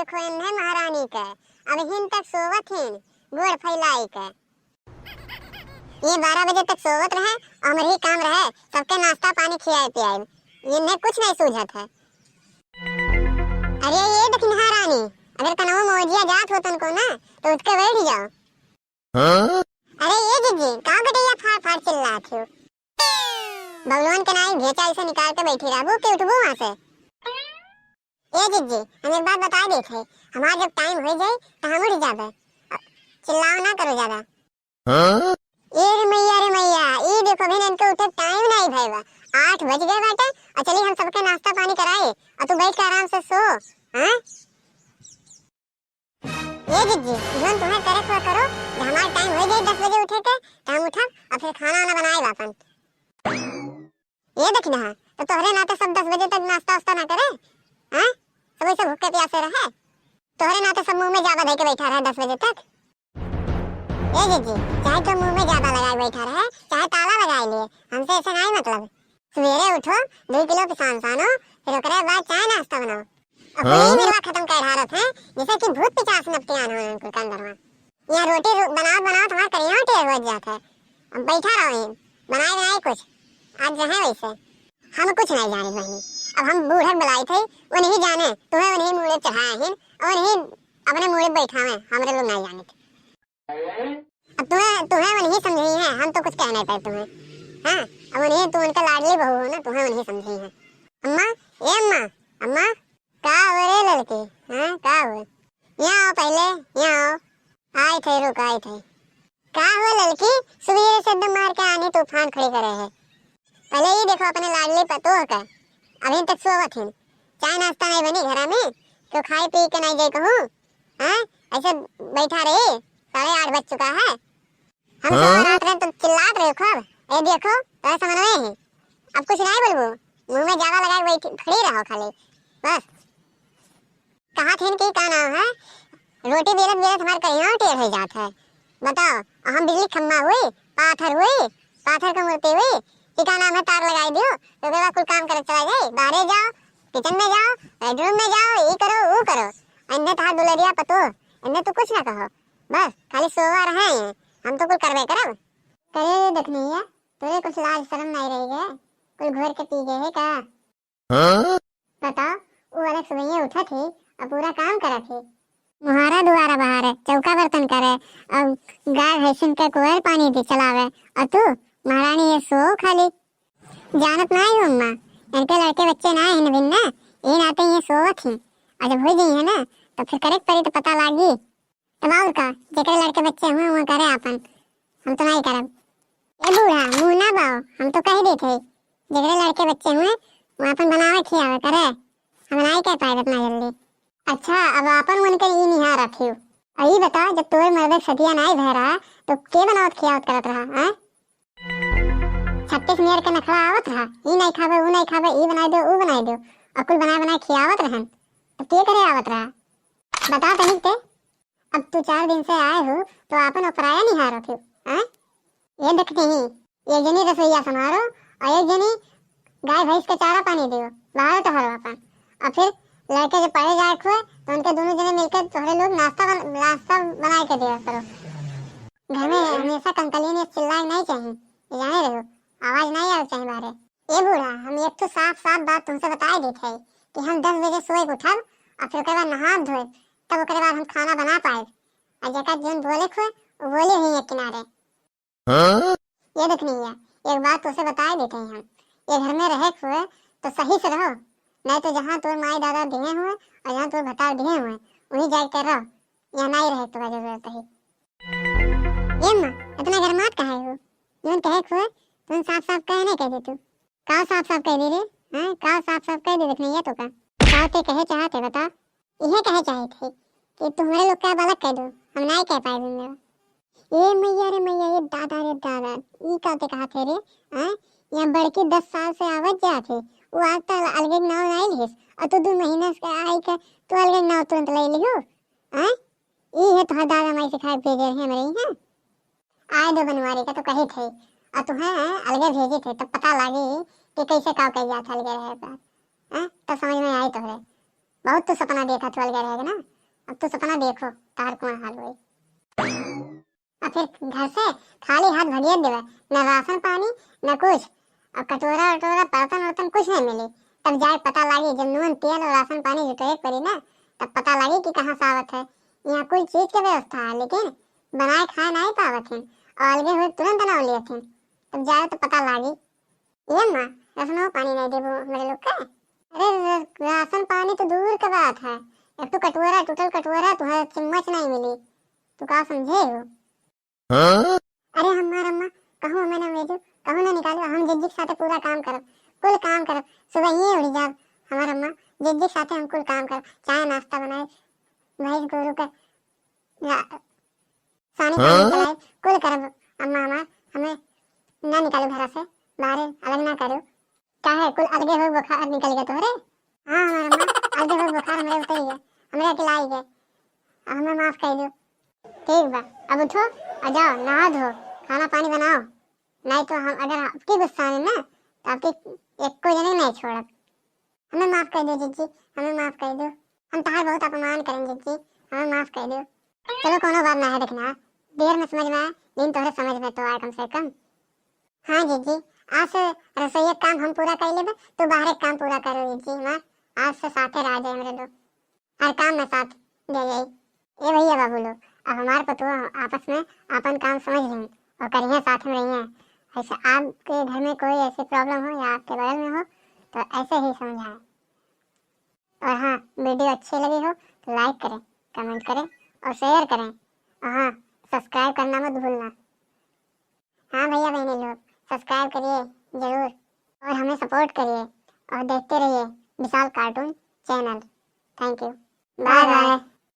खोइन है महारानी के, अब हिन तक सोवत हिन गोड़ फैलाई के। ये 12 बजे तक सोवत रहे और हमर ही काम रहे सबके नाश्ता पानी खियाए पियाए, इन्हें कुछ नहीं सूझत है। अरे ये देखी महारानी, अगर कनवा मौजिया जात होतन को ना तो उसके बैठ जाओ। हाँ? अरे ये जीजी का गटैया फाड़ फाड़ चिल्लात हो, बबलवन के नाई भेचा इसे निकाल के बैठी रहबो कि उठबो वहां से। ए जीजी हम एक बात बता देत है, हमारा जब टाइम हो जाए तो हम उठ जाबे, चिल्लाओ ना करो ज्यादा। हाँ? रे मैया ये देखो बहन इनके उठे टाइम नहीं भईवा, 8 बज गए बाटे और चली हम सबके नाश्ता पानी कराए और तू बैठ के आराम से सो। हां ये जीजी जोन तुम्हें करे को करो, जब हमारा टाइम हो जाए 10 बजे उठे के तो हम उठब और फिर खाना वाना बनाए बापन। ये देख ना तो तोहरे नाते सब 10 बजे तक नाश्ता वास्ता ना करे। हां सब ऐसे भूखे प्यासे रहे, तोहरे नाते सब मुंह में जाबा दे के बैठा रहे 10 बजे तक। ए जीजी चाहे तो मुंह में जाबा लगाए बैठा रहे चाहे ताला लगाए लिए, हमसे ऐसा नहीं मतलब। सवेरे उठो 2 किलो किसान सानो, फिर ओकरे बाद चाय नाश्ता बनाओ और पूरी मिलवा खत्म कर ढारत है जैसे कि भूत पिचास नपतियान हो उनके अंदर। यहाँ रोटी बनाओ तुम्हारा करिया टेर हो जाता है, अब बैठा रहो यहीं बनाए कुछ आज रहे वैसे। हम कुछ नहीं जाने बहनी, अब हम बूढ़े बुलाई थे वो नहीं जाने, तुम्हें वो नहीं मुड़े चढ़ाया है और नहीं अपने मुड़े बैठावे, हमरे लोग नहीं जाने थे। अब तुम्हें वो नहीं समझी है, हम तो कुछ कह नहीं पाए तुम्हें। हाँ अब वो नहीं, तुम उनका लाडली बहू हो ना, तुम्हें वो नहीं समझी है। अम्मा ये अम्मा का हो रे लड़की, हाँ का हो, यहाँ आओ पहले यहाँ आओ, आए थे रुक आए थे। का हो लड़की सुबह से दम मार के आनी तूफान खड़ी करे है, पहले ये देखो अपने लाडली पतो का अभी तक सोवत है, चाय नाश्ता नहीं बनी घर में तो खाई पी के नहीं जाए कहूँ। हाँ ऐसे बैठा रहे 8:30 बज चुका है, हम सब रात में तो चिल्लात रहे खूब। ये देखो तो समझ में है, अब कुछ नहीं बोलबो, मुंह में जावा लगाए बैठी खड़ी रहो खाली बस। कहा थे कि का नाम है, रोटी बेलत बेलत हमारे करिया टेढ़ हो जाता है। बताओ हम बिजली खम्मा हुई पाथर का मूर्ति हुई कि का नाम है, तार लगाई दियो तो बेवा कुल काम करे चला जाए, बाहर जाओ किचन में जाओ बेडरूम में जाओ, ये करो वो करो, अन्य था दुलरिया पतो अन्य तो कुछ ना कहो, बस खाली सोवा रहे हैं, हम तो कुल करवे करब करे देखनी है। तुझे कुछ लाज शर्म नहीं रही है, कुल घोर के पी गए है का। हाँ? बताओ वो अलग सुबह उठा थी और पूरा काम करा थी, मुहारा दुआरा बहारे चौका बर्तन करे और गाय भैंसन के कुएं पानी दी चलावे, और तू महारानी ये सो खाली जानत नहीं हो अम्मा, इनके लड़के बच्चे ना है नवीन ना, ये नाते ये सोवत ही और जब हो गई है ना तो फिर करे पड़ी तो पता लागी, तब और का जेकरे लड़के बच्चे हुए वो करे अपन, हम तो नहीं करब। ए बूढ़ा मुंह ना बाओ, हम तो कह देते जेकरे लड़के बच्चे हुए वो अपन बनावे खियावे करे, हम नहीं कह पाए इतना जल्दी। अच्छा अब अपन उनके ये निहार रखियो, और ये बताओ जब तोरे मर्दे सदिया नहीं भय रहा तो के बनावत खियावत करत रहा हैं? 36 नियर के नखरा आवत रहा, ये नहीं खावे वो नहीं खावे, ये बनाई दो वो बनाई दो, और कुल बनाए खियावत रहन तो के करे आवत रहा बता तनिक ते। अब तू 4 दिन से आए हो तो अपन पराया निहार रखियो हैं? ये देखते ही एक जनी रसोईया संभारो और एक जनी गाय भैंस के चारा पानी दियो, बाहर तो हरो अपन, और फिर लड़के जब पढ़े जाए खुए तो उनके दोनों जने मिलकर थोड़े लोग नाश्ता बनाए के दिया करो। घर में हमेशा कंकली ने चिल्लाए नहीं चाहिए, जाने रहो आवाज नहीं आनी चाहिए बाहर। ये बूढ़ा हम एक तो साफ बात तुमसे बताई दी थी कि हम 10 बजे सोए उठब और फिर बाद नहा धोए तब उसके बाद हम खाना बना पाए, और जगह जोन बोले खुए वो बोले ही एक किनारे। हाँ? ये देखनी है एक बात तुझसे बताई देते हैं हम, ये घर में रहे हुए तो सही से रहो, नहीं तो जहाँ तोर माई दादा दिए हुए और जहाँ तोर भतार दिए हुए वहीं जाके कर रहो, यहाँ नहीं रहे तो जरूरत है। ये माँ इतना घर मत कहे हो, जोन कहे हुए तुम साफ कहने कह दे, तू का साफ कह दे रे, हैं का साफ कह दे देखनी है तो का ते कहे चाहते बता, यह कहे चाहे थे कि तुम्हारे लोग का अलग कह दो, हम नहीं कह पाए मेरा। ये मैया रे मैया ये दादा ये कहते कहा थे रे, हैं यहाँ बड़की 10 साल से आवत जा थे वो आज तक अलग नाव नहीं लिस, और तू 2 महीना से आई के तू अलग नाव तुरंत ले लियो हैं? ये है तुम्हारा दादा माई सिखाए भेजे हैं हमारे यहाँ आए 2 बनवारी का तो कहे थे, और तुम्हें अलग भेजे थे तब पता लगी कि कैसे का कह जाता अलग रहे पर, हैं तब समझ में आई तो है, बहुत तो सपना देखा तू अलग रहेगा ना, अब तो सपना देखो तार कौन हाल हुई। और फिर घर से खाली हाथ भगिए देवे, न राशन पानी न कुछ। अब कटोरा वटोरा बर्तन वर्तन कुछ नहीं मिली। तब जाए पता लगी जब नून तेल और राशन पानी जुटे पड़ी ना, तब पता लगी कि कहाँ सावत है। यहाँ कुल चीज की व्यवस्था है लेकिन बनाए खाए नहीं पावत है, और अलगे हुए तुरंत बना लिए थे। तब जाए तो पता लगी ये माँ रसनो पानी नहीं देबो मेरे लोग का। अरे राशन पानी तो दूर का बात है, एक तो कटोरा टूटल कटोरा तुम्हारे चम्मच नहीं मिली, तू का समझे हो। अरे हमारा अम्मा कहूँ मैंने भेजू कहूँ ना निकालो, हम जिज्जी के साथ पूरा काम करब, कुल काम करब। सुबह ही उड़ जाब हमारा अम्मा, जिज्जी के साथ हम कुल काम करब, चाय नाश्ता बनाए, भैंस गोरू का सानी पानी चलाए, कुल करब। अम्मा हमार हमें ना निकालो घर से बाहर, अलग ना करो। क्या है कुल अलगे हो बुखार निकल गया तोहरे। हाँ हमारा अम्मा अलगे हो बुखार हमरे उतर गया, हमरे अकेलाई गए, हमें माफ कर दो। ठीक बा अब उठो और जाओ नहा धो खाना पानी बनाओ, नहीं तो हम अगर आपकी गुस्सा है ना तो आपकी एक को जने नहीं छोड़ब। हमें माफ कर दो जिज्जी, हमें माफ कर दो, हम तुम्हारा बहुत अपमान करेंगे जिज्जी, हमें माफ कर दो। चलो कोनो बात ना है, देखना देर में समझ में आए लेकिन तोहरे समझ में तो आए कम से कम। हाँ जीजी आज से रसोई काम हम पूरा कर लेबे, तो बाहर एक काम पूरा करो जीजी। हमार आज से साथे रह जाए मेरे लोग, हर काम में साथ दे जाए। ए भैया बाबू लोग अब हमारे पतो आपस में अपन काम समझ लें और करिए साथ में रहिए। ऐसे आपके घर में कोई ऐसी प्रॉब्लम हो या आपके बगल में हो तो ऐसे ही समझाएं। और हाँ वीडियो अच्छी लगी हो तो लाइक करें, कमेंट करें और शेयर करें, और हाँ सब्सक्राइब करना मत भूलना। हाँ भैया बहनी लोग सब्सक्राइब करिए जरूर और हमें सपोर्ट करिए और देखते रहिए Vishal cartoon channel. Thank you, bye bye.